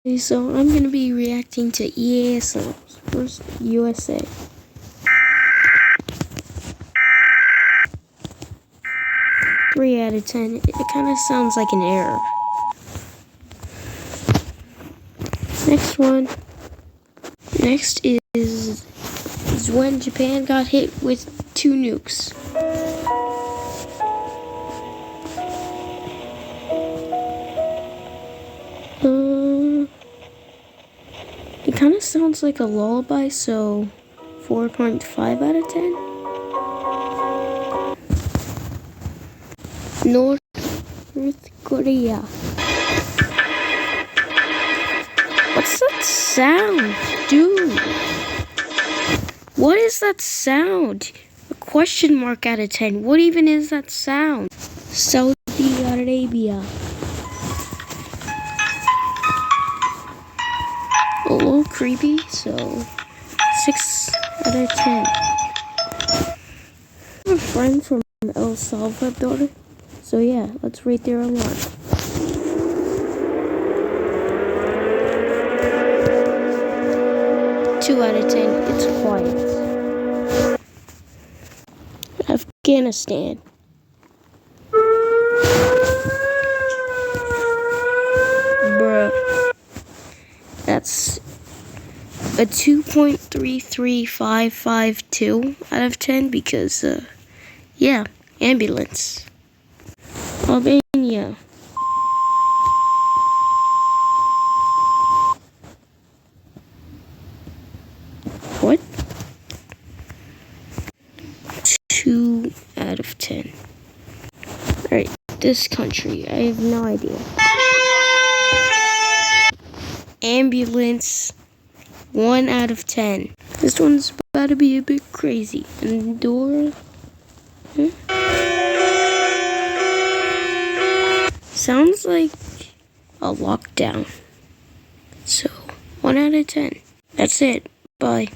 Okay, so I'm gonna be reacting to EAS songs. First, USA. Three out of 10. It kind of sounds like an error. Next one. Next is when Japan got hit with 2 nukes. It kind of sounds like a lullaby, so 4.5 out of 10. North Korea. What's that sound, dude? What is that sound? A question mark out of 10. What even is that sound? Saudi Arabia. A little creepy, so 6 out of 10. I have a friend from El Salvador, so yeah, let's rate their alarm. Two out of 10. It's quiet. Afghanistan. Bruh. That's a 2.33552 out of 10 because, yeah, ambulance. Albania. What? 2 out of 10. Alright, this country, I have no idea. Ambulance, 1 out of 10. This one's about to be a bit crazy. Andorra. Sounds like a lockdown. So, 1 out of 10. That's it. Bye.